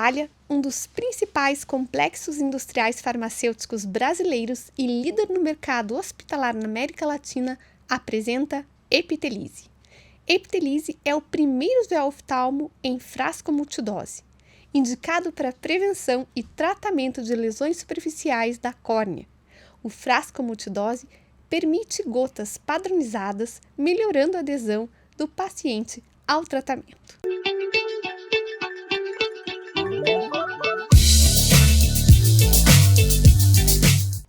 Itália, um dos principais complexos industriais farmacêuticos brasileiros e líder no mercado hospitalar na América Latina, apresenta Epitelise. Epitelise é o primeiro gel oftalmo em frasco multidose, indicado para prevenção e tratamento de lesões superficiais da córnea. O frasco multidose permite gotas padronizadas, melhorando a adesão do paciente ao tratamento.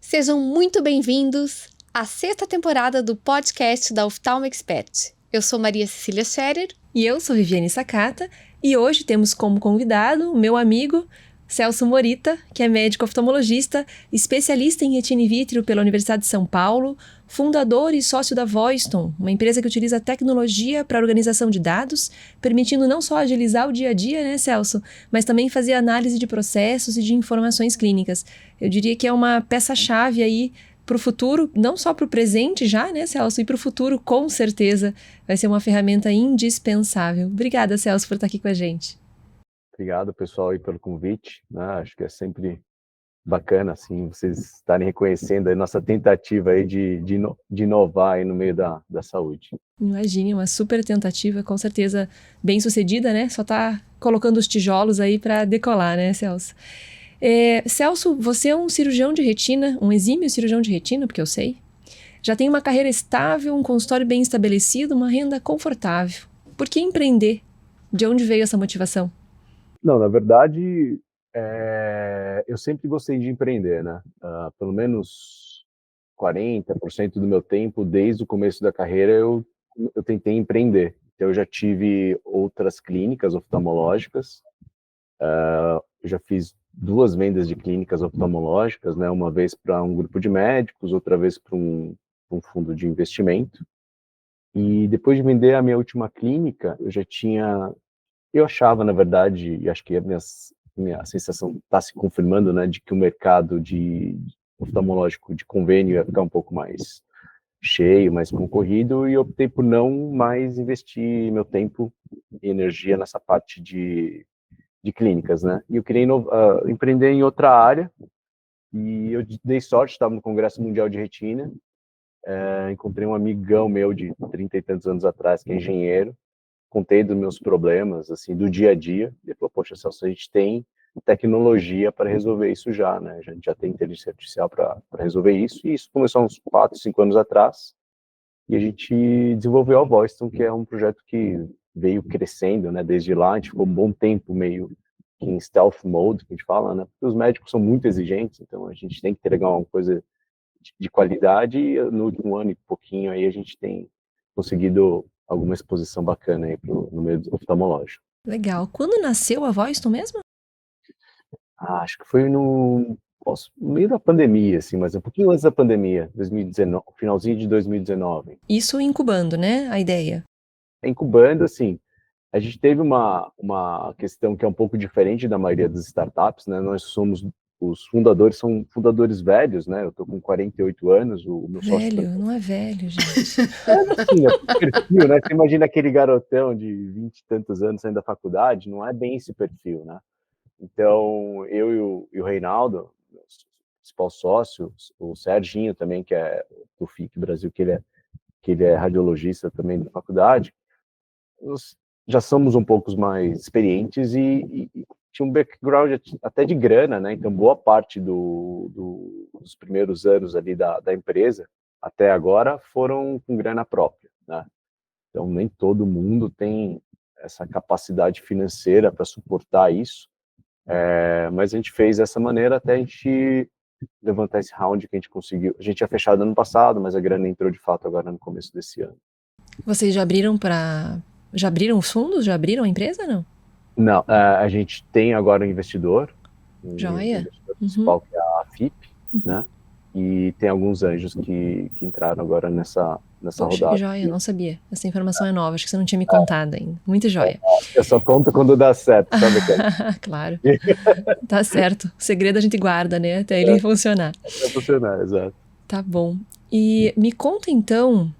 Sejam muito bem-vindos à 6ª temporada do podcast da Ophthalmo Expert. Eu sou Maria Cecília Scherer. E eu sou Viviane Sakata, e hoje temos como convidado o meu amigo Celso Morita, que é médico oftalmologista, especialista em retina in vitro pela Universidade de São Paulo, fundador e sócio da Voiston, uma empresa que utiliza tecnologia para a organização de dados, permitindo não só agilizar o dia a dia, né, Celso, mas também fazer análise de processos e de informações clínicas. Eu diria que é uma peça-chave aí para o futuro, não só para o presente já, né, Celso, e para o futuro, com certeza, vai ser uma ferramenta indispensável. Obrigada, Celso, por estar aqui com a gente. Obrigado, pessoal, aí pelo convite, né? Acho que é sempre bacana, assim, vocês estarem reconhecendo a nossa tentativa aí de inovar aí no meio da saúde. Imagine, uma super tentativa, com certeza bem sucedida, né? Só tá colocando os tijolos aí para decolar, né, Celso? Celso, você é um cirurgião de retina, um exímio cirurgião de retina, porque eu sei. Já tem uma carreira estável, um consultório bem estabelecido, uma renda confortável. Por que empreender? De onde veio essa motivação? Não, na verdade, eu sempre gostei de empreender, né? Pelo menos 40% do meu tempo, desde o começo da carreira, eu tentei empreender. Então, eu já tive outras clínicas oftalmológicas, eu já fiz 2 vendas de clínicas oftalmológicas, né? Uma vez para um grupo de médicos, outra vez para um fundo de investimento. E depois de vender a minha última clínica, eu achava, na verdade, e acho que a minha sensação está se confirmando, né, de que o mercado de oftalmológico de convênio ia ficar um pouco mais cheio, mais concorrido, e eu optei por não mais investir meu tempo e energia nessa parte de clínicas, né? E eu queria empreender em outra área, e eu dei sorte, estava no Congresso Mundial de Retina, encontrei um amigão meu de 30 e tantos anos atrás, que é engenheiro, contei dos meus problemas, assim, do dia a dia, e ele falou, poxa, Celso, a gente tem tecnologia para resolver isso já, né? A gente já tem inteligência artificial para resolver isso, e isso começou há uns 4, 5 anos atrás, e a gente desenvolveu a Voiston, que é um projeto que veio crescendo, né? Desde lá, a gente ficou um bom tempo meio que em stealth mode, que a gente fala, né? Porque os médicos são muito exigentes, então a gente tem que entregar uma coisa de qualidade, e no último ano e pouquinho aí a gente tem conseguido alguma exposição bacana aí no meio oftalmológico. Legal. Quando nasceu a Voiston mesmo? Acho que foi no meio da pandemia, assim, mas um pouquinho antes da pandemia, 2019, finalzinho de 2019. Isso incubando, né, a ideia. Incubando, assim, a gente teve uma questão que é um pouco diferente da maioria das startups, né? Os fundadores são fundadores velhos, né? Eu tô com 48 anos, o meu sócio... Velho, não é velho, gente. Assim, é perfil, né? Você imagina aquele garotão de 20 e tantos anos saindo da faculdade, não é bem esse perfil, né? Então, eu e o Reinaldo, meu principal sócio, o Serginho também, que é do FIC Brasil, que ele é radiologista também da faculdade, nós já somos um pouco mais experientes e tinha um background até de grana, né? Então, boa parte dos primeiros anos ali da empresa, até agora, foram com grana própria, né? Então, nem todo mundo tem essa capacidade financeira para suportar isso, mas a gente fez dessa maneira até a gente levantar esse round que a gente conseguiu. A gente tinha fechado ano passado, mas a grana entrou de fato agora no começo desse ano. Vocês já abriram os fundos? Já abriram a empresa, não? Não, a gente tem agora um investidor, Joia. investidor principal, que é a FIP, né? E tem alguns anjos que entraram agora nessa Poxa, rodada. que joia, não sabia. Essa informação é nova, acho que você não tinha me contado ainda. Muito joia. Eu só conto quando dá certo, sabe? Claro. Tá certo. O segredo a gente guarda, né? Até ele funcionar. Vai funcionar, exato. Tá bom. E me conta então,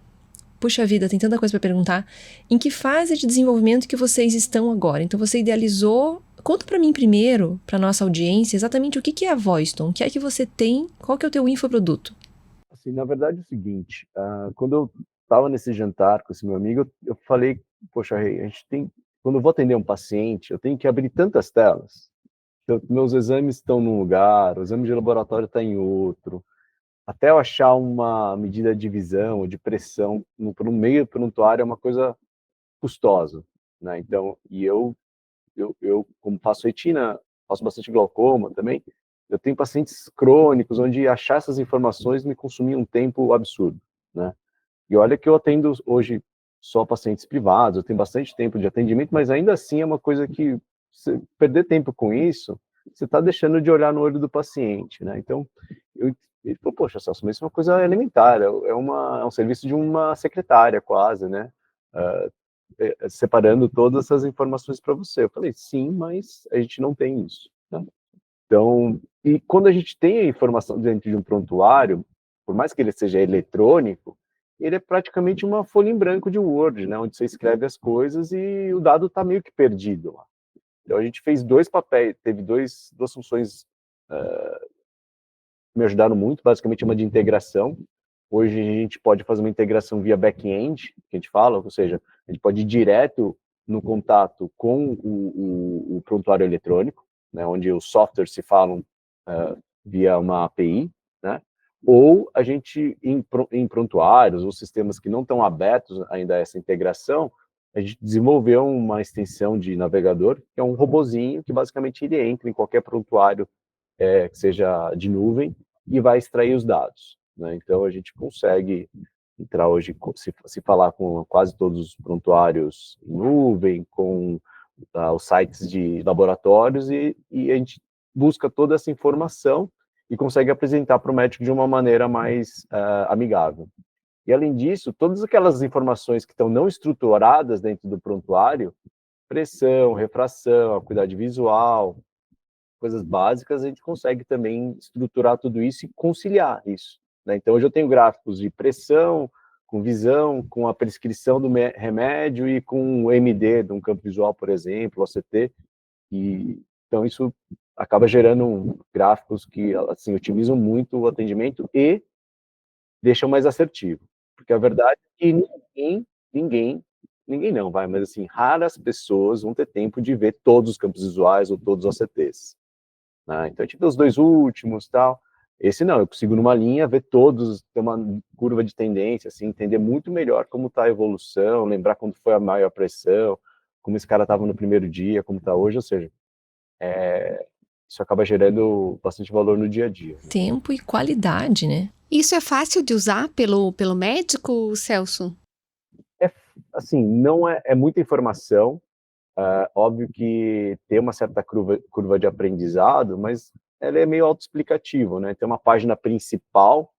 puxa vida, tem tanta coisa para perguntar, em que fase de desenvolvimento que vocês estão agora? Então você idealizou Conta para mim primeiro, para nossa audiência, exatamente o que é a Voiston, o que é que você tem, qual que é o teu infoproduto? Assim, na verdade é o seguinte, quando eu estava nesse jantar com esse meu amigo, eu falei, poxa, Rei, a gente tem, quando eu vou atender um paciente, eu tenho que abrir tantas telas. Então, meus exames estão num lugar, o exame de laboratório está em outro, até eu achar uma medida de visão ou de pressão por um meio prontuário é uma coisa custosa, né? Então, e eu como faço retina, faço bastante glaucoma também, eu tenho pacientes crônicos onde achar essas informações me consumia um tempo absurdo, né? E olha que eu atendo hoje só pacientes privados, eu tenho bastante tempo de atendimento, mas ainda assim é uma coisa que você perder tempo com isso, você está deixando de olhar no olho do paciente, né? Então, ele falou, poxa, Celso, mas isso é uma coisa elementar, é um serviço de uma secretária quase, né? Uh, separando todas essas informações para você. Eu falei, sim, mas a gente não tem isso, né? Então, e quando a gente tem a informação dentro de um prontuário, por mais que ele seja eletrônico, ele é praticamente uma folha em branco de Word, né, onde você escreve as coisas e o dado está meio que perdido lá. Então a gente fez dois papéis, teve duas funções que me ajudaram muito, basicamente uma de integração. Hoje a gente pode fazer uma integração via back-end, que a gente fala, ou seja, a gente pode ir direto no contato com o prontuário eletrônico, né, onde os softwares se falam via uma API, né, ou a gente, em prontuários ou sistemas que não estão abertos ainda a essa integração, a gente desenvolveu uma extensão de navegador, que é um robozinho que basicamente ele entra em qualquer prontuário que seja de nuvem e vai extrair os dados, né? Então a gente consegue entrar hoje, se falar com quase todos os prontuários em nuvem, com os sites de laboratórios e a gente busca toda essa informação e consegue apresentar para o médico de uma maneira mais amigável. E além disso, todas aquelas informações que estão não estruturadas dentro do prontuário, pressão, refração, acuidade visual, coisas básicas, a gente consegue também estruturar tudo isso e conciliar isso, né? Então, hoje eu tenho gráficos de pressão, com visão, com a prescrição do remédio e com o MD de um campo visual, por exemplo, OCT, e então isso acaba gerando gráficos que, assim, otimizam muito o atendimento e deixam mais assertivo, porque a verdade é que ninguém não, vai, mas assim, raras pessoas vão ter tempo de ver todos os campos visuais ou todos os OCTs. Né? Então, a gente vê os dois últimos tal. Esse não, eu consigo numa linha ver todos, ter uma curva de tendência, assim, entender muito melhor como está a evolução, lembrar quando foi a maior pressão, como esse cara estava no primeiro dia, como está hoje, ou seja, isso acaba gerando bastante valor no dia a dia. Né? Tempo e qualidade, né? Isso é fácil de usar pelo médico, Celso? Assim, não é muita informação, óbvio que tem uma certa curva de aprendizado, mas ela é meio autoexplicativa, né? Tem uma página principal,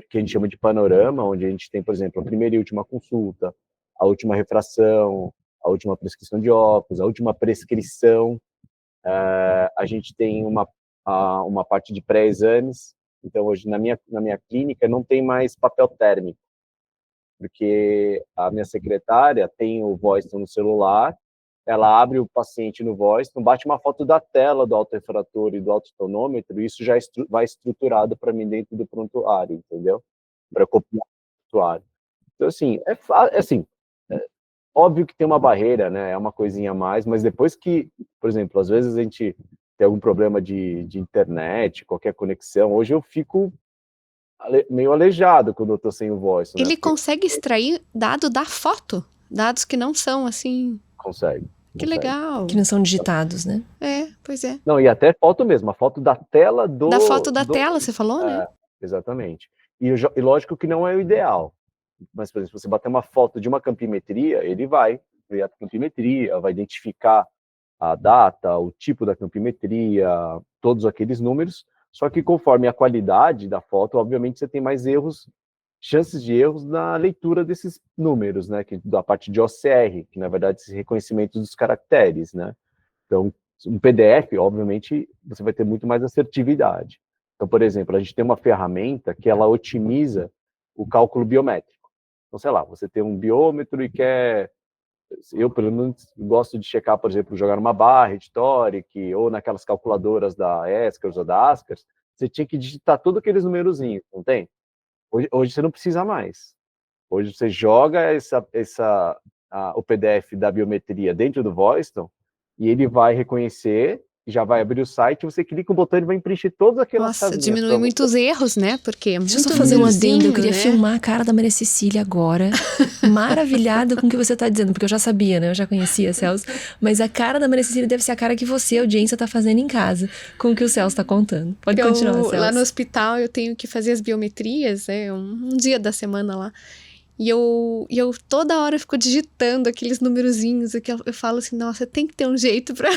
que a gente chama de panorama, onde a gente tem, por exemplo, a primeira e última consulta, a última refração, a última prescrição de óculos, a última prescrição. A gente tem uma parte de pré-exames. Então, hoje, na minha clínica, não tem mais papel térmico, porque a minha secretária tem o Voiston no celular, ela abre o paciente no Voiston, bate uma foto da tela do autorrefrator e do autotonômetro, e isso já vai estruturado para mim dentro do prontuário, entendeu? Para copiar o prontuário. Então, assim, assim, óbvio que tem uma barreira, né? É uma coisinha a mais, mas depois que, por exemplo, às vezes a gente tem algum problema de internet, qualquer conexão, hoje eu fico meio aleijado quando eu tô sem o Voice, né? Ele Porque consegue extrair dado da foto, dados que não são assim. consegue. Que legal. Que não são digitados, né? Pois é. Não, e até foto mesmo, a foto da tela Da foto da tela, você falou, né? Exatamente. E lógico que não é o ideal. Mas, por exemplo, se você bater uma foto de uma campimetria, ele vai ver a campimetria, vai identificar a data, o tipo da campimetria, todos aqueles números, só que conforme a qualidade da foto, obviamente você tem mais chances de erros na leitura desses números, né, da parte de OCR, que na verdade é reconhecimento dos caracteres, né. Então, um PDF, obviamente, você vai ter muito mais assertividade. Então, por exemplo, a gente tem uma ferramenta que ela otimiza o cálculo biométrico. Então, sei lá, você tem um biômetro e quer eu pelo menos gosto de checar, por exemplo, jogar numa barra, Editoric, ou naquelas calculadoras da Eskers ou da Askers, você tinha que digitar todos aqueles numerozinhos, não tem? Hoje você não precisa mais. Hoje você joga o PDF da biometria dentro do Voicton e ele vai reconhecer, já vai abrir o site, você clica no botão e vai preencher todas aquelas Nossa, casinhas. diminui muitos erros, né? Porque é Deixa eu muito só fazer um adendo, eu númerozinho, queria né? filmar a cara da Maria Cecília agora, maravilhada com o que você tá dizendo, porque eu já sabia, né, eu já conhecia, Celso, mas a cara da Maria Cecília deve ser a cara que você, audiência, tá fazendo em casa, com o que o Celso tá contando. Pode continuar, Celso. Lá no hospital eu tenho que fazer as biometrias, um dia da semana lá. E eu toda hora fico digitando aqueles numerozinhos, que eu falo assim, nossa, tem que ter um jeito pra...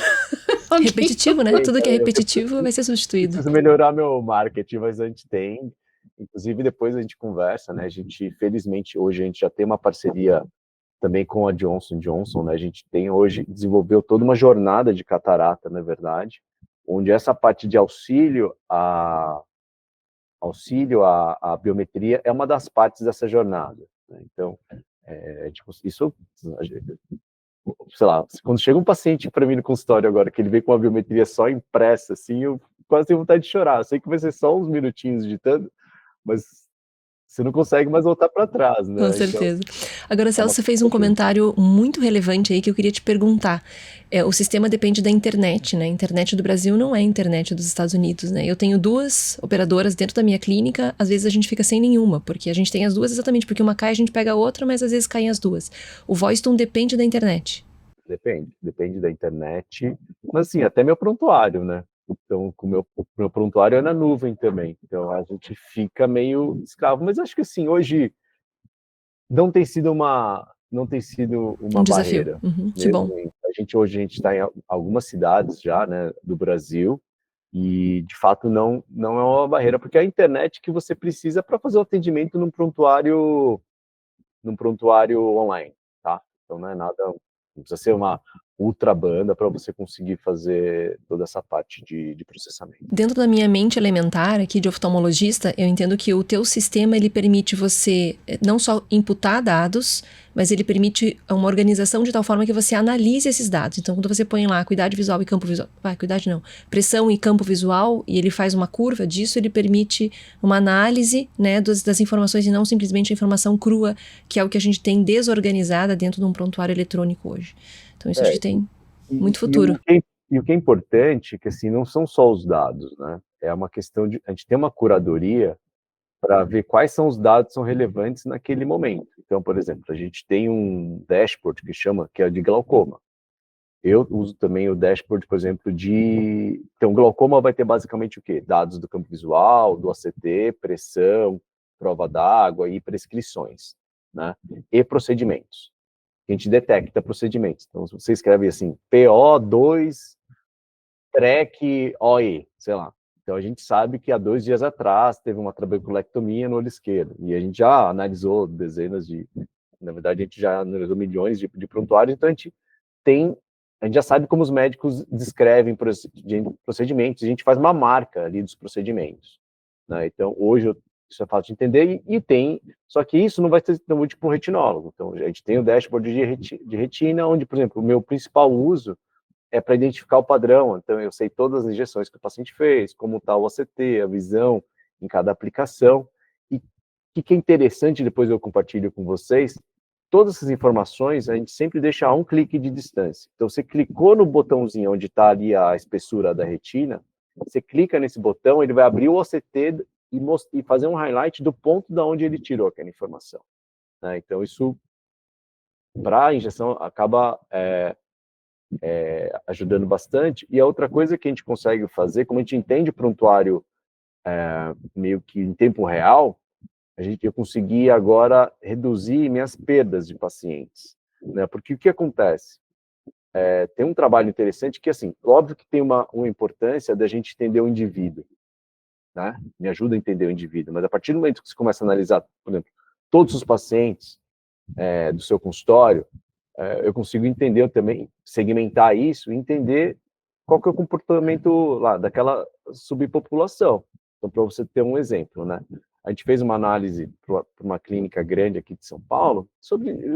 Repetitivo, né? Tudo que é repetitivo vai ser substituído. Preciso melhorar meu marketing, mas a gente tem. Inclusive, depois a gente conversa, né? A gente, felizmente, hoje a gente já tem uma parceria também com a Johnson Johnson, né? A gente tem hoje, desenvolveu toda uma jornada de catarata, na verdade, onde essa parte de auxílio à biometria é uma das partes dessa jornada, né? Então, tipo, isso, sei lá, quando chega um paciente para mim no consultório agora, que ele vem com uma biometria só impressa, assim, eu quase tenho vontade de chorar. Eu sei que vai ser só uns minutinhos digitando, mas você não consegue mais voltar para trás, né? Com certeza. Agora, Celso, você fez um comentário muito relevante aí que eu queria te perguntar. O sistema depende da internet, né? A internet do Brasil não é a internet dos Estados Unidos, né? Eu tenho 2 operadoras dentro da minha clínica, às vezes a gente fica sem nenhuma, porque a gente tem as duas exatamente, porque uma cai, a gente pega a outra, mas às vezes caem as duas. O Voicton depende da internet. Depende da internet, mas assim, até meu prontuário, né? Então, o meu prontuário é na nuvem também, então a gente fica meio escravo, mas acho que assim, hoje não tem sido uma Um desafio. barreira. Que bom. Hoje a gente está em algumas cidades já, né, do Brasil, e de fato não é uma barreira, porque é a internet que você precisa para fazer o atendimento num prontuário online, tá? Então não é nada, não precisa ser uma ultra banda para você conseguir fazer toda essa parte de processamento. Dentro da minha mente elementar aqui de oftalmologista, eu entendo que o teu sistema, ele permite você não só imputar dados, mas ele permite uma organização de tal forma que você analise esses dados. Então, quando você põe lá acuidade visual e campo visual, pressão e campo visual, e ele faz uma curva disso, ele permite uma análise, né, das informações e não simplesmente a informação crua, que é o que a gente tem desorganizada dentro de um prontuário eletrônico hoje. Então, isso acho que tem muito futuro. E o que é importante é que, assim, não são só os dados, né? É uma questão de... A gente tem uma curadoria para ver quais são os dados que são relevantes naquele momento. Então, por exemplo, a gente tem um dashboard que é de glaucoma. Eu uso também o dashboard, por exemplo, Então, glaucoma vai ter basicamente o quê? Dados do campo visual, do ACT, pressão, prova d'água e prescrições, né? E procedimentos. A gente detecta procedimentos. Então, se você escreve assim, PO2, TREC, OE, sei lá. Então, a gente sabe que há 2 dias atrás teve uma trabeculectomia no olho esquerdo. E a gente já analisou dezenas de... Na verdade, a gente já analisou milhões de prontuários. Então, a gente já sabe como os médicos descrevem procedimentos. A gente faz uma marca ali dos procedimentos, né? Então, hoje, isso é fácil de entender e tem... Só que isso não vai ser tão útil para um retinólogo. Então, a gente tem o dashboard de retina, onde, por exemplo, o meu principal uso é para identificar o padrão. Então, eu sei todas as injeções que o paciente fez, como está o ACT, a visão em cada aplicação. E o que é interessante, depois eu compartilho com vocês, todas essas informações a gente sempre deixa a um clique de distância. Então, você clicou no botãozinho onde está ali a espessura da retina, você clica nesse botão, ele vai abrir o OCT e fazer um highlight do ponto da onde ele tirou aquela informação, né? Então, isso, para a injeção, acaba ajudando bastante. E a outra coisa que a gente consegue fazer, como a gente entende o prontuário meio que em tempo real, eu consegui agora reduzir minhas perdas de pacientes, né? Porque o que acontece? Tem um trabalho interessante que, assim, óbvio que tem uma importância da gente entender o indivíduo, né? Me ajuda a entender o indivíduo, mas a partir do momento que você começa a analisar, por exemplo, todos os pacientes do seu consultório, eu consigo entender também, segmentar isso e entender qual que é o comportamento lá daquela subpopulação. Então, para você ter um exemplo, né? a gente fez uma análise para uma clínica grande aqui de São Paulo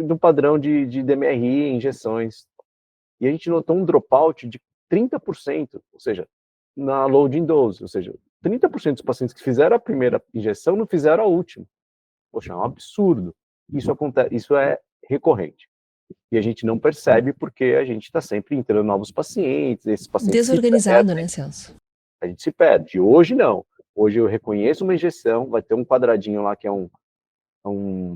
do padrão de DMRI, injeções. E a gente notou um dropout de 30%, ou seja, na loading dose, ou seja, 30% dos pacientes que fizeram a primeira injeção não fizeram a última. Poxa, é um absurdo. Isso acontece, isso é recorrente. E a gente não percebe porque a gente está sempre entrando novos pacientes, esses pacientes Desorganizado, né, Celso? a gente se perde. Hoje não. Hoje eu reconheço uma injeção, vai ter um quadradinho lá que é um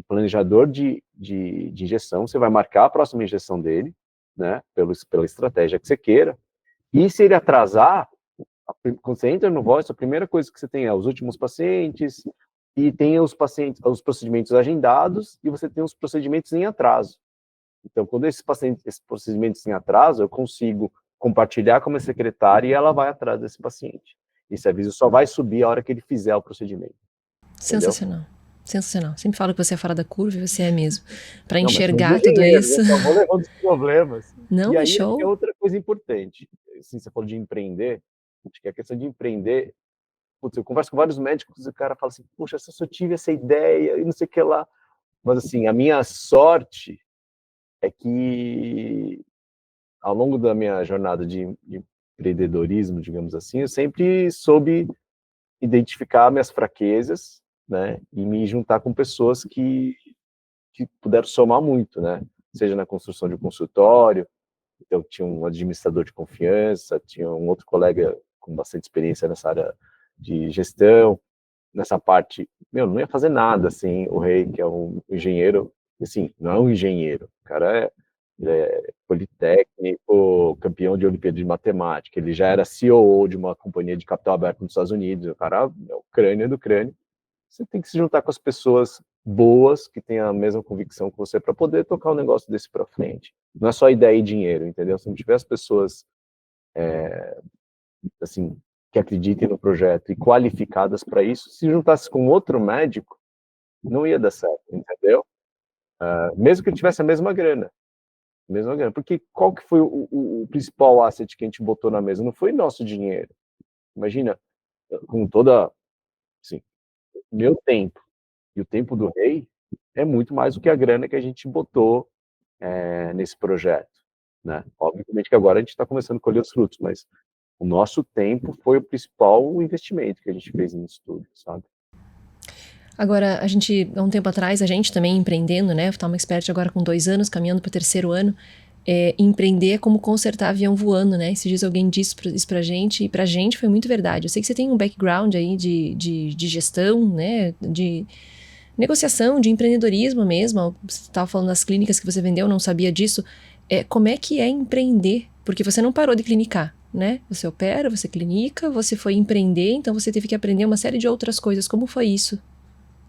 planejador de injeção, você vai marcar a próxima injeção dele, né, pela estratégia que você queira, e se ele atrasar, quando você entra no Voice, a primeira coisa que você tem é os últimos pacientes, e tem os procedimentos agendados, e você tem os procedimentos em atraso. Então, quando esses procedimentos em atraso, eu consigo compartilhar com a minha secretária e ela vai atrás desse paciente. Esse aviso só vai subir a hora que ele fizer o procedimento. Sensacional. Entendeu? Sensacional. Sempre falo que você é fora da curva e você é mesmo. Para Não, enxergar tudo isso. Eu vou levando os problemas. Não, e aí show. é outra coisa importante. Assim, você falou de empreender. Acho que a questão de empreender. Putz, eu converso com vários médicos e o cara fala assim: poxa, se eu tive essa ideia e não sei o que lá. Mas assim, a minha sorte é que ao longo da minha jornada de empreendedorismo, digamos assim, eu sempre soube identificar minhas fraquezas, né, e me juntar com pessoas que puderam somar muito, né, seja na construção de um consultório, então tinha um administrador de confiança, tinha um outro colega com bastante experiência nessa área de gestão, nessa parte, não ia fazer nada, assim, o Rei, que é um engenheiro, assim, não é um engenheiro, o cara é politécnico, campeão de Olimpíada de Matemática, ele já era CEO de uma companhia de capital aberto nos Estados Unidos, o cara é o crânio do crânio. Você tem que se juntar com as pessoas boas, que têm a mesma convicção que você, para poder tocar um negócio desse para frente. Não é só ideia e dinheiro, entendeu? Se não tiver as pessoas, assim, que acreditem no projeto e qualificadas para isso, se juntasse com outro médico, não ia dar certo, entendeu? Mesmo que ele tivesse a mesma grana. Porque qual que foi o principal asset que a gente botou na mesa? Não foi nosso dinheiro. Imagina, com toda, assim, meu tempo e o tempo do Rei é muito mais do que a grana que a gente botou nesse projeto, né? Obviamente que agora a gente está começando a colher os frutos, mas o nosso tempo foi o principal investimento que a gente fez nisso tudo, sabe? Agora, há um tempo atrás, a gente também empreendendo, né? Eu estava uma expert agora com 2 anos, caminhando para o 3º ano. Empreender é como consertar avião voando, né? Esses dias alguém disse isso pra gente, e pra gente foi muito verdade. Eu sei que você tem um background aí de gestão, né? De negociação, de empreendedorismo mesmo. Você estava falando das clínicas que você vendeu, não sabia disso. Como é que é empreender? Porque você não parou de clinicar, né? Você opera, você clinica, você foi empreender, então você teve que aprender uma série de outras coisas. Como foi isso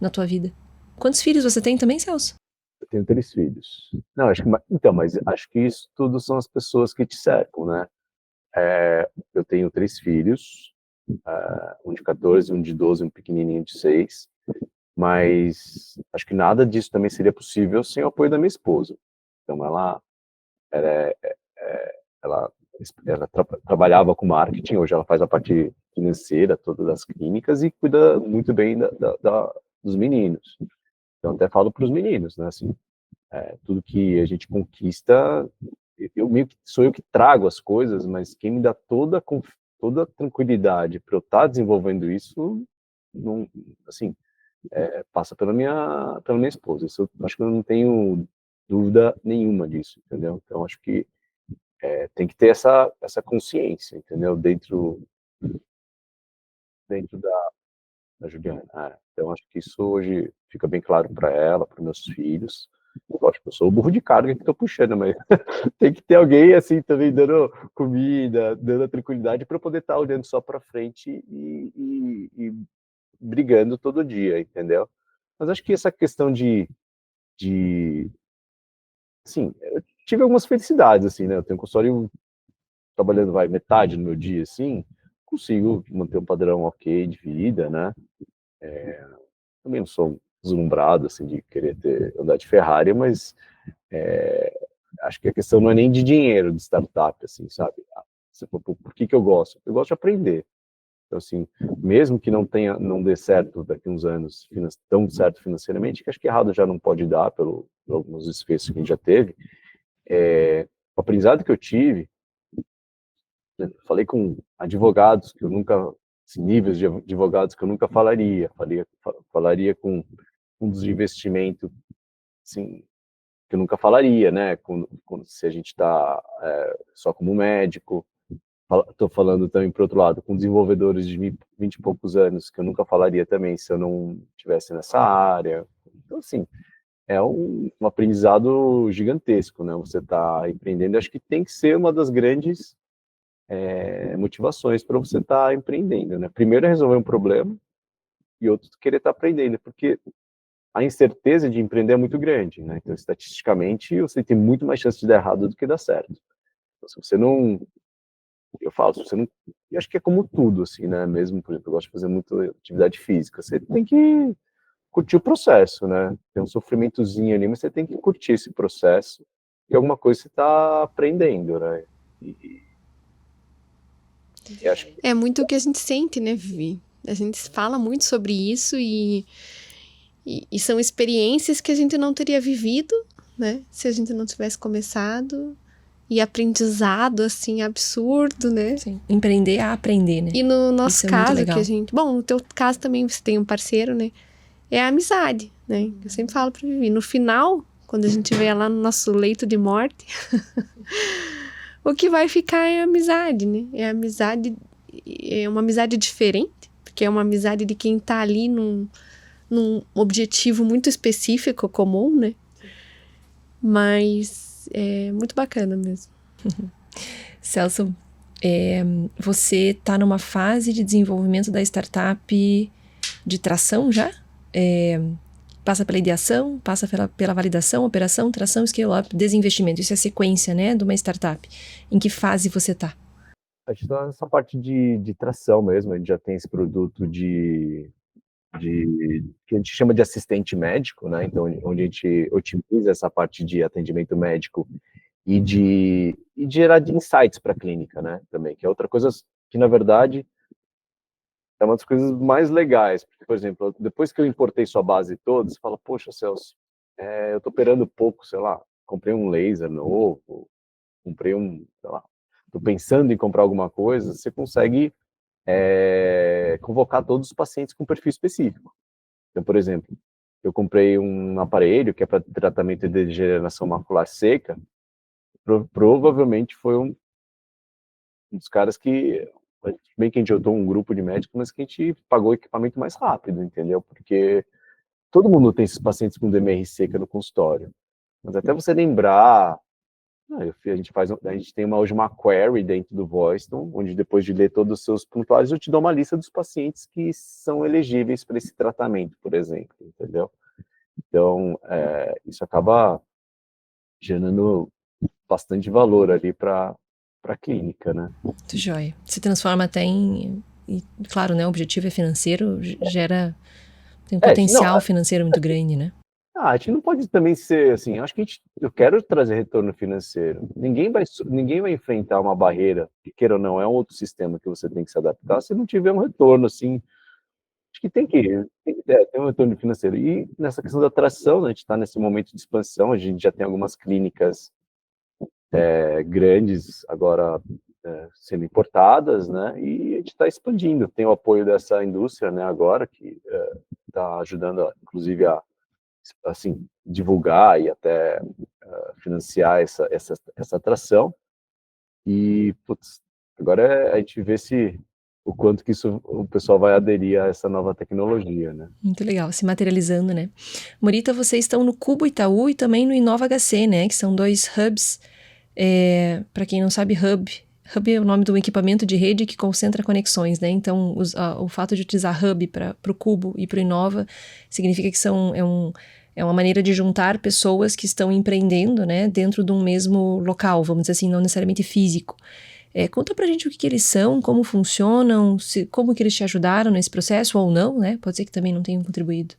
na tua vida? Quantos filhos você tem também, Celso? Eu tenho 3 filhos. Não, mas acho que isso tudo são as pessoas que te cercam, né? Eu tenho 3 filhos, um de 14, um de 12, um pequenininho de 6, mas acho que nada disso também seria possível sem o apoio da minha esposa. Então ela trabalhava com marketing, hoje ela faz a parte financeira toda das clínicas e cuida muito bem dos meninos. Então até falo para os meninos, né, assim, tudo que a gente conquista, sou eu que trago as coisas, mas quem me dá toda a tranquilidade para eu estar desenvolvendo isso, não, assim, passa pela minha esposa. Isso eu acho que eu não tenho dúvida nenhuma disso, entendeu? Então acho que tem que ter essa consciência, entendeu? Dentro da Juliana. Então acho que isso hoje fica bem claro para ela, para meus filhos. Lógico, eu sou o burro de carga que estou puxando, mas tem que ter alguém assim também dando comida, dando a tranquilidade para poder estar olhando só para frente e brigando todo dia, entendeu? Mas acho que essa questão assim, eu tive algumas felicidades, assim, né? Eu tenho um consultório trabalhando, metade do meu dia, assim, consigo manter um padrão ok de vida, né? Também não sou deslumbrado, assim, de querer andar de Ferrari, mas acho que a questão não é nem de dinheiro de startup, assim, sabe? Por que eu gosto? Eu gosto de aprender. Então, assim, mesmo que não dê certo daqui a uns anos, tão certo financeiramente, que acho que errado já não pode dar, por alguns desfechos que a gente já teve, o aprendizado que eu tive, né, falei com advogados que eu nunca, assim, níveis de advogados que eu nunca falaria com fundos de investimento, assim, que eu nunca falaria, né, se a gente está só como médico. Estou falando também, por outro lado, com desenvolvedores de 20 e poucos anos, que eu nunca falaria também se eu não estivesse nessa área. Então, assim, é um aprendizado gigantesco, né? Você está empreendendo. Acho que tem que ser uma das grandes motivações para você estar empreendendo, né? Primeiro é resolver um problema e outro querer estar aprendendo, porque a incerteza de empreender é muito grande, né? Então, estatisticamente, você tem muito mais chance de dar errado do que dar certo. Então, se você não... Eu falo, se você não... E acho que é como tudo, assim, né? Mesmo, por exemplo, eu gosto de fazer muita atividade física. Você tem que curtir o processo, né? Tem um sofrimentozinho ali, mas você tem que curtir esse processo e alguma coisa você está aprendendo, né? E acho que É muito o que a gente sente, né, Vivi? A gente fala muito sobre isso e são experiências que a gente não teria vivido, né? Se a gente não tivesse começado. E aprendizado, assim, absurdo, né? Sim. Empreender a aprender, né? E no nosso Isso é muito caso, legal. que a gente... Bom, no teu caso também você tem um parceiro, né? É a amizade, né? Eu sempre falo pra Vivi. No final, quando a gente vê lá no nosso leito de morte, o que vai ficar é a amizade, né? É uma amizade diferente, porque é uma amizade de quem tá ali num objetivo muito específico, comum, né? Mas é muito bacana mesmo. Celso, você está numa fase de desenvolvimento da startup de tração já? Passa pela ideação, passa pela validação, operação, tração, scale-up, desinvestimento. Isso é a sequência, né, de uma startup. Em que fase você está? a gente está nessa parte de tração mesmo. A gente já tem esse produto que a gente chama de assistente médico, né? Então, onde a gente otimiza essa parte de atendimento médico e de gerar de insights para a clínica, né? Também, que é outra coisa que, na verdade, é uma das coisas mais legais. Porque, por exemplo, depois que eu importei sua base toda, você fala, poxa, Celso, eu estou operando pouco, sei lá, comprei um laser novo, comprei sei lá, estou pensando em comprar alguma coisa, você consegue convocar todos os pacientes com perfil específico. Então, por exemplo, eu comprei um aparelho que é para tratamento de degeneração macular seca, provavelmente foi um dos caras que, bem que a gente juntou um grupo de médicos, mas que a gente pagou o equipamento mais rápido, entendeu? Porque todo mundo tem esses pacientes com DMR seca no consultório, mas até você lembrar, a gente tem hoje uma query dentro do Voicetone, onde depois de ler todos os seus prontuários, eu te dou uma lista dos pacientes que são elegíveis para esse tratamento, por exemplo, entendeu? Então, isso acaba gerando bastante valor ali para a clínica, né? Muito jóia. Se transforma até e, claro, né, o objetivo é financeiro, tem um potencial financeiro muito grande, né? A gente não pode também ser assim, acho que eu quero trazer retorno financeiro. Ninguém vai enfrentar uma barreira, que queira ou não, é um outro sistema que você tem que se adaptar, se não tiver um retorno, assim, acho que tem que ter um retorno financeiro. E nessa questão da atração, né, a gente está nesse momento de expansão, a gente já tem algumas clínicas grandes agora sendo importadas, né, e a gente está expandindo. Tem o apoio dessa indústria, né, agora, que está ajudando, inclusive, a assim, divulgar e até financiar essa atração. E, putz, agora a gente vê o quanto que o pessoal vai aderir a essa nova tecnologia, né? Muito legal, se materializando, né? Morita, vocês estão no Cubo Itaú e também no Inova HC, né? Que são 2 hubs. Para quem não sabe, Hub é o nome do equipamento de rede que concentra conexões, né? Então, o fato de utilizar Hub para o Cubo e para o Inova significa que é uma maneira de juntar pessoas que estão empreendendo, né? Dentro de um mesmo local, vamos dizer assim, não necessariamente físico. Conta pra gente o que eles são, como funcionam, como que eles te ajudaram nesse processo ou não, né? Pode ser que também não tenham contribuído.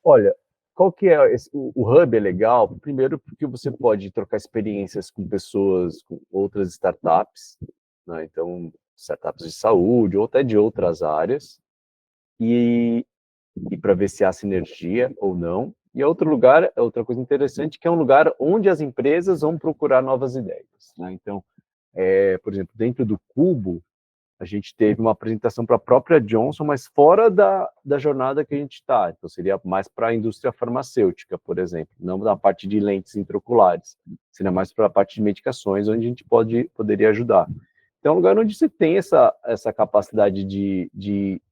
Olha, qual que é o Hub é legal? Primeiro porque você pode trocar experiências com pessoas, com outras startups, né? Então, startups de saúde ou até de outras áreas, e para ver se há sinergia ou não. E outro lugar, outra coisa interessante, que é um lugar onde as empresas vão procurar novas ideias, né? Então, por exemplo, dentro do Cubo, a gente teve uma apresentação para a própria Johnson, mas fora da jornada que a gente está. Então, seria mais para a indústria farmacêutica, por exemplo, não na parte de lentes intraoculares, seria mais para a parte de medicações, onde a gente poderia ajudar. Então, é um lugar onde você tem essa capacidade de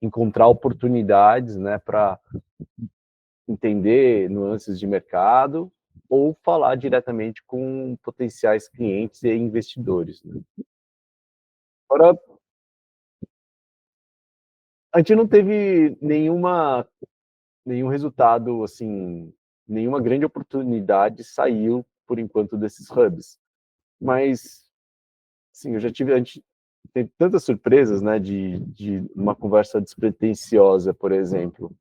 encontrar oportunidades, né, para entender nuances de mercado ou falar diretamente com potenciais clientes e investidores, né? Agora, a gente não teve nenhum resultado, assim, nenhuma grande oportunidade saiu, por enquanto, desses hubs. Mas, assim, a gente tem tantas surpresas, né, de uma conversa despretensiosa, por exemplo,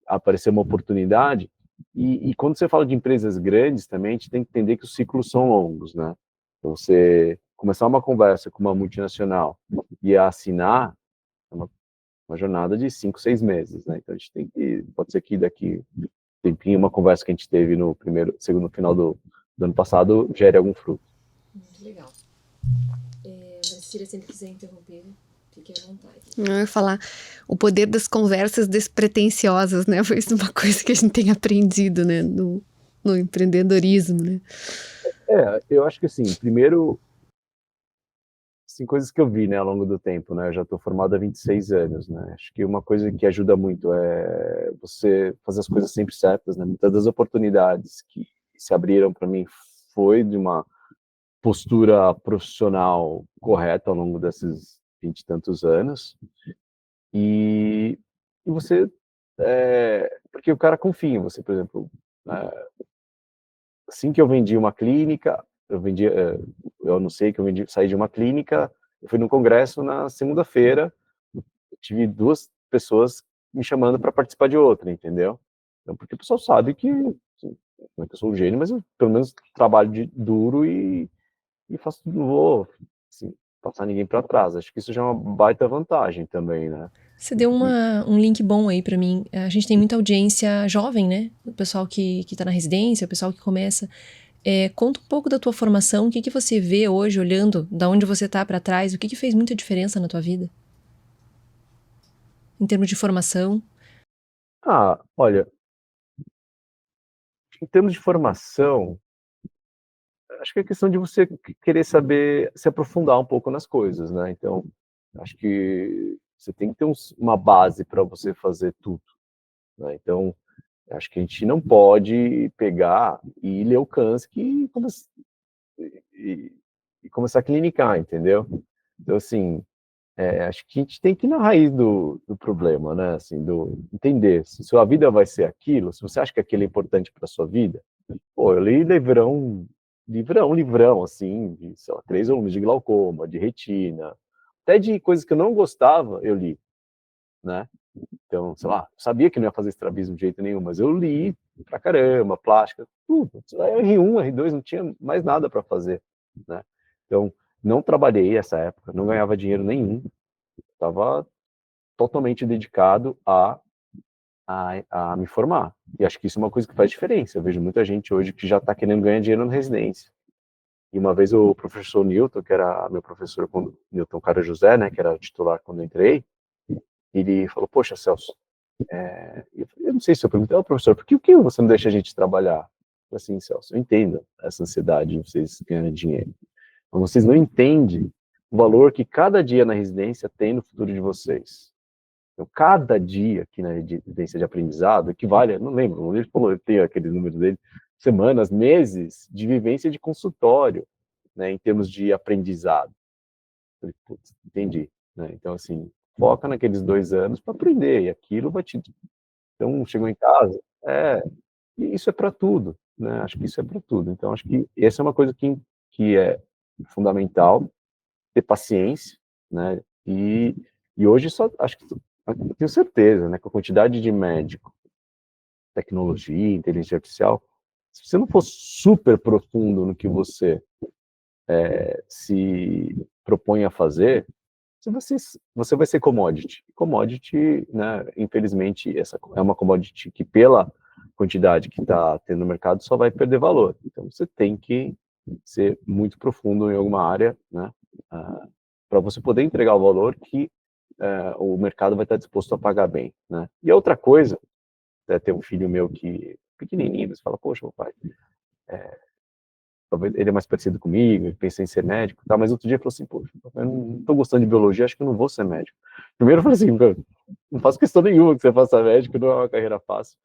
aparecer uma oportunidade, e quando você fala de empresas grandes também, a gente tem que entender que os ciclos são longos, né? Então, você começar uma conversa com uma multinacional e assinar é uma jornada de 5, 6 meses, né? Então, a gente tem que, pode ser que daqui um tempinho, uma conversa que a gente teve no segundo final do ano passado, gere algum fruto. Muito legal. Mas se ele sempre quiser interromper, fique à vontade. Eu ia falar o poder das conversas despretensiosas, né? Foi isso uma coisa que a gente tem aprendido, né? No empreendedorismo, né? Eu acho que, assim, primeiro, assim, coisas que eu vi, né, ao longo do tempo, né? Eu já estou formado há 26 anos, né? Acho que uma coisa que ajuda muito é você fazer as coisas sempre certas, né? Muitas das oportunidades que se abriram para mim foi de uma postura profissional correta ao longo desses 20 e tantos anos. E você, porque o cara confia em você, por exemplo, assim que eu vendi uma clínica, eu anunciei que saí de uma clínica, eu fui num congresso na segunda-feira, tive 2 pessoas me chamando para participar de outra, entendeu? Então, porque o pessoal sabe que, assim, não é que eu sou um gênio, mas eu, pelo menos, trabalho duro e faço, não vou, assim, passar ninguém para trás. Acho que isso já é uma baita vantagem também, né? Você deu um link bom aí pra mim. A gente tem muita audiência jovem, né? O pessoal que tá na residência, o pessoal que começa. Conta um pouco da tua formação, o que você vê hoje, olhando da onde você tá pra trás, o que fez muita diferença na tua vida? Em termos de formação. Olha, em termos de formação, acho que é questão de você querer saber se aprofundar um pouco nas coisas, né? Então, acho que você tem que ter uma base para você fazer tudo, né? Então, acho que a gente não pode pegar e ler o Kanski e começar a clinicar, entendeu? Então, assim, acho que a gente tem que ir na raiz do problema, né? Assim, entender se sua vida vai ser aquilo, se você acha que aquilo é importante para sua vida. Pô, eu li livrão, assim, de, sei lá, 3 volumes de glaucoma, de retina, até de coisas que eu não gostava, eu li, né? Então, sei lá, eu sabia que não ia fazer estrabismo de jeito nenhum, mas eu li pra caramba, plástica, tudo. R1, R2, não tinha mais nada para fazer, né? Então, não trabalhei essa época, não ganhava dinheiro nenhum, estava totalmente dedicado a me formar. E acho que isso é uma coisa que faz diferença. Eu vejo muita gente hoje que já está querendo ganhar dinheiro na residência. E uma vez o professor Newton, que era meu professor, Newton Cara José, né, que era titular quando eu entrei, ele falou: poxa, Celso, eu não sei se eu perguntei ao professor, por que você não deixa a gente trabalhar? Eu falei assim: Celso, eu entendo essa ansiedade de vocês ganharem dinheiro, mas vocês não entendem o valor que cada dia na residência tem no futuro de vocês. Então, cada dia aqui na residência de aprendizado equivale, não lembro, ele falou, eu tenho aquele número dele, semanas, meses de vivência de consultório, né, em termos de aprendizado. Eu falei, putz, entendi, né? Então, assim, foca naqueles 2 anos para aprender, e aquilo vai te... Então, chegou em casa, e isso é para tudo, né? Acho que isso é para tudo. Então, acho que essa é uma coisa que é fundamental, ter paciência, né? E hoje só acho que tenho certeza, né, com a quantidade de médico, tecnologia, inteligência artificial, se você não for super profundo no que você se propõe a fazer, você vai ser commodity. Commodity, né, infelizmente, essa é uma commodity que pela quantidade que está tendo no mercado só vai perder valor. Então você tem que ser muito profundo em alguma área, né, para você poder entregar o valor que o mercado vai estar disposto a pagar bem, né. E a outra coisa, tem um filho meu que pequenininho, você fala, poxa, meu pai, talvez ele é mais parecido comigo, eu pensei em ser médico, tá, mas outro dia ele falou assim, poxa, eu não tô gostando de biologia, acho que eu não vou ser médico. Primeiro eu falei assim, não faço questão nenhuma que você faça médico, não é uma carreira fácil.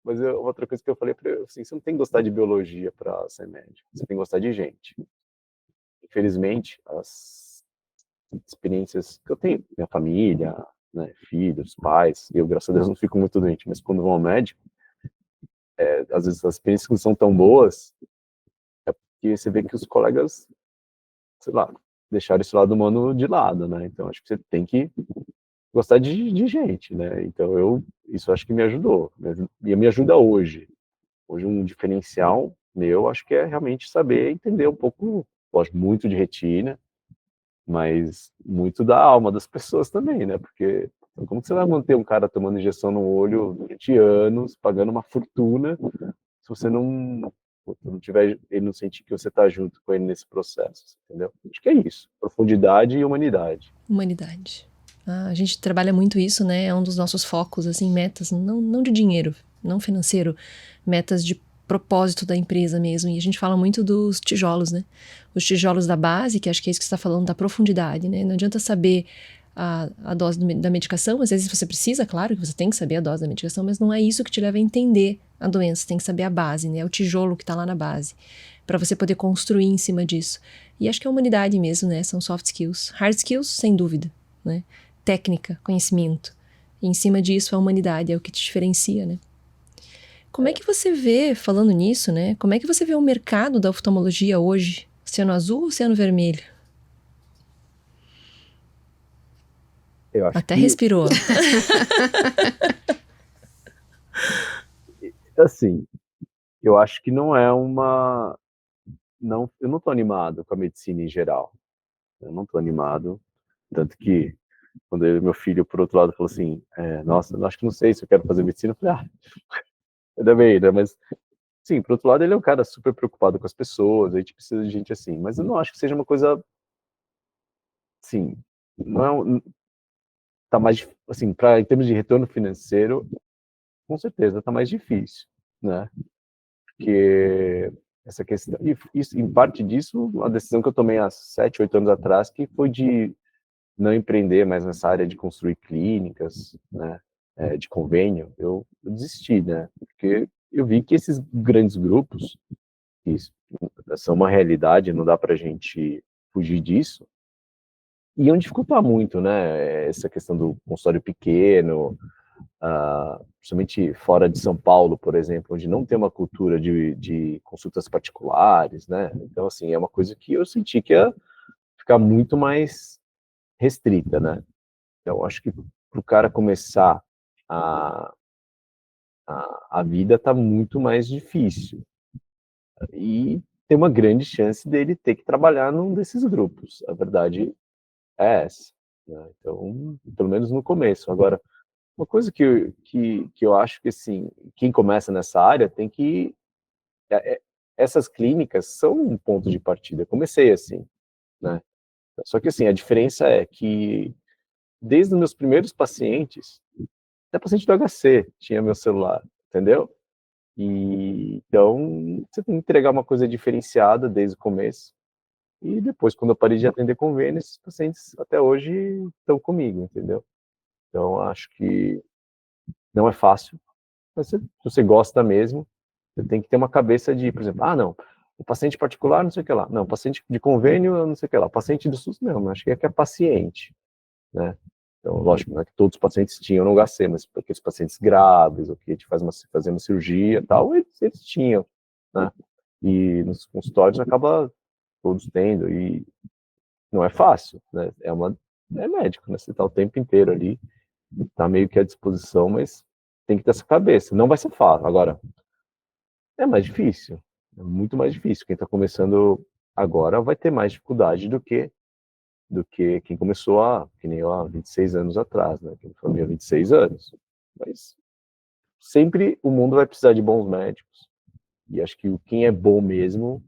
Mas outra coisa que eu falei para ele, assim, você não tem que gostar de biologia para ser médico, você tem que gostar de gente. Infelizmente, as experiências que eu tenho, minha família, né, filhos, pais, eu, graças a Deus, não fico muito doente, mas quando vou ao médico, às vezes as experiências não são tão boas, que você vê que os colegas, sei lá, deixaram esse lado humano de lado, né? Então acho que você tem que gostar de gente, né? Então isso acho que me ajudou, e me ajuda hoje. Hoje um diferencial meu, acho que é realmente saber entender um pouco, gosto muito de retina, mas muito da alma das pessoas também, né? Porque como que você vai manter um cara tomando injeção no olho durante anos, pagando uma fortuna, se você não tiver, ele não sentir que você está junto com ele nesse processo, entendeu? Acho que é isso, profundidade e humanidade. Humanidade. A gente trabalha muito isso, né? É um dos nossos focos, assim, metas, não de dinheiro, não financeiro, metas de propósito da empresa mesmo. E a gente fala muito dos tijolos, né? Os tijolos da base, que acho que é isso que você está falando, da profundidade, né? Não adianta saber a dose da medicação, às vezes você precisa, claro que você tem que saber a dose da medicação, mas não é isso que te leva a entender a doença, você tem que saber a base, né? É o tijolo que está lá na base, para você poder construir em cima disso. E acho que é a humanidade mesmo, né? São soft skills. Hard skills, sem dúvida, né? Técnica, conhecimento. E em cima disso, a humanidade é o que te diferencia, né? Como é que você vê, falando nisso, né? Como é que você vê o mercado da oftalmologia hoje? Oceano azul ou oceano vermelho? Eu acho Até que, respirou. assim, eu acho que não é uma... Não, eu não estou animado com a medicina em geral. Eu não estou animado. Tanto que, quando meu filho, por outro lado, falou assim, nossa, acho que não sei se eu quero fazer medicina, eu falei, ainda bem, né? Mas, sim, por outro lado, ele é um cara super preocupado com as pessoas, a gente precisa de gente assim. Mas eu não acho que seja uma coisa, assim, não é tá mais, assim, em termos de retorno financeiro, com certeza tá mais difícil, né? Porque essa questão, e isso, em parte disso, a decisão que eu tomei há 7, 8 anos atrás, que foi de não empreender mais nessa área de construir clínicas, né, de convênio, eu desisti, né? Porque eu vi que esses grandes grupos, isso são uma realidade, não dá para a gente fugir disso, iam dificultar muito, né? Essa questão do consultório pequeno, principalmente fora de São Paulo, por exemplo, onde não tem uma cultura de consultas particulares, né? Então, assim, é uma coisa que eu senti que ia ficar muito mais restrita, né? Então, acho que para o cara começar a, a vida tá muito mais difícil. E tem uma grande chance dele ter que trabalhar num desses grupos. A verdade é essa, né? Então, pelo menos no começo. Agora, uma coisa que eu acho que, assim, quem começa nessa área tem que... essas clínicas são um ponto de partida. Eu comecei assim, né? Só que, assim, a diferença é que, desde os meus primeiros pacientes, até paciente do HC tinha meu celular, entendeu? E, então, você tem que entregar uma coisa diferenciada desde o começo. E depois, quando eu parei de atender convênio, esses pacientes até hoje estão comigo, entendeu? Então, acho que não é fácil, mas se você gosta mesmo, você tem que ter uma cabeça de, por exemplo, não, o paciente particular, não sei o que lá. Não, paciente de convênio, não sei o que lá. Paciente do SUS, não, acho que é paciente, né? Então, lógico, não é que todos os pacientes tinham no HC, mas porque os pacientes graves, ou que a gente fazer uma cirurgia e tal, eles tinham, né? E nos consultórios acaba todos tendo, e não é fácil, né? É médico, né? Você está o tempo inteiro ali, está meio que à disposição, mas tem que ter essa cabeça. Não vai ser fácil. Agora, é mais difícil, é muito mais difícil. Quem está começando agora vai ter mais dificuldade do que do que quem começou que nem eu, há 26 anos atrás, né? Que foi há 26 anos. Mas sempre o mundo vai precisar de bons médicos. E acho que quem é bom mesmo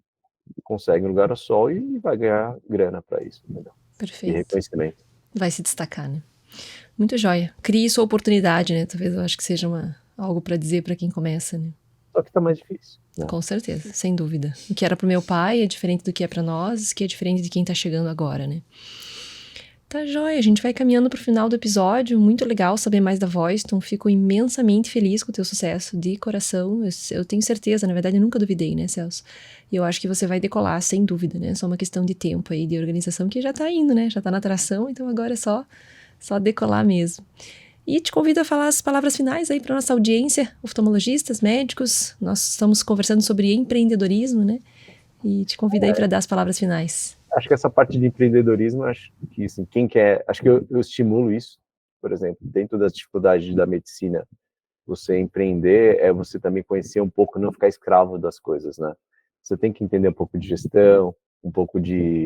consegue um lugar ao sol e vai ganhar grana para isso. Entendeu? E Perfeito. reconhecimento. Vai se destacar, né? Muito joia. Crie sua oportunidade, né? Talvez eu acho que seja algo para dizer para quem começa, né? Só que tá mais difícil. Né? Com certeza, sem dúvida. O que era pro meu pai é diferente do que é para nós, que é diferente de quem tá chegando agora, né? Tá joia, a gente vai caminhando pro final do episódio. Muito legal saber mais da Voiston. Fico imensamente feliz com o teu sucesso, de coração. Eu tenho certeza, na verdade eu nunca duvidei, né, Celso? E eu acho que você vai decolar, sem dúvida, né? Só uma questão de tempo aí, de organização, que já tá indo, né? Já tá na tração, então agora é só decolar mesmo. E te convido a falar as palavras finais aí para nossa audiência, oftalmologistas, médicos. Nós estamos conversando sobre empreendedorismo, né? E te convido aí para dar as palavras finais. Acho que essa parte de empreendedorismo, acho que assim, quem quer, acho que eu estimulo isso, por exemplo, dentro das dificuldades da medicina, você empreender é você também conhecer um pouco, não ficar escravo das coisas, né? Você tem que entender um pouco de gestão, um pouco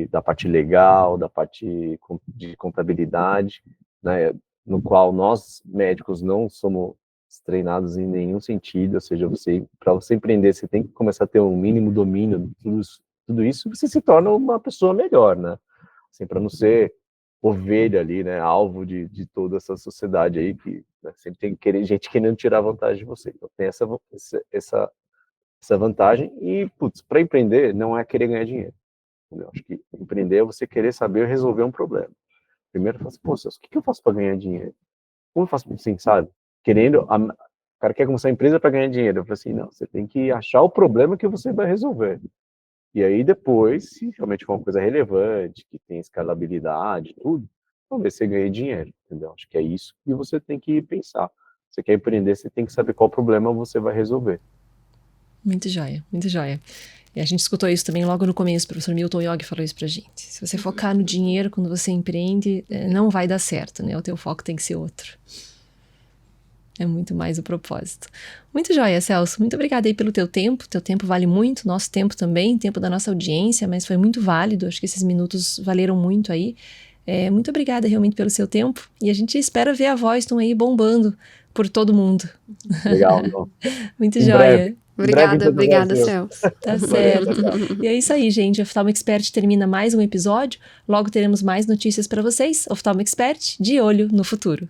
da parte legal, da parte de contabilidade, né? No qual nós médicos não somos treinados em nenhum sentido, ou seja, para você empreender, você tem que começar a ter um mínimo domínio de tudo isso, você se torna uma pessoa melhor, né? Assim, para não ser ovelha ali, né? Alvo de toda essa sociedade aí que, né, sempre tem gente querendo tirar vantagem de você. Então tem essa vantagem e, putz, para empreender não é querer ganhar dinheiro. Entendeu? Acho que empreender é você querer saber resolver um problema. Primeiro, eu falo assim, pô, Celso, o que eu faço para ganhar dinheiro? Como eu faço assim, sabe? O cara quer começar a empresa para ganhar dinheiro. Eu falo assim, não, você tem que achar o problema que você vai resolver. E aí depois, se realmente for uma coisa relevante, que tem escalabilidade, tudo, talvez você ganhe dinheiro, entendeu? Acho que é isso que você tem que pensar. Você quer empreender, você tem que saber qual problema você vai resolver. Muito joia, muito joia. E a gente escutou isso também logo no começo, o professor Milton Yogi falou isso pra gente. Se você focar no dinheiro quando você empreende, não vai dar certo, né? O teu foco tem que ser outro. É muito mais o propósito. Muito joia, Celso. Muito obrigada aí pelo teu tempo. Teu tempo vale muito, nosso tempo também, tempo da nossa audiência, mas foi muito válido. Acho que esses minutos valeram muito aí. Muito obrigada realmente pelo seu tempo. E a gente espera ver a Voiston aí bombando por todo mundo. Legal, não? Muito joia. Obrigada, Celso. Tá certo. E é isso aí, gente. O Oftalmo Expert termina mais um episódio. Logo teremos mais notícias para vocês. Oftalmo Expert, de olho no futuro.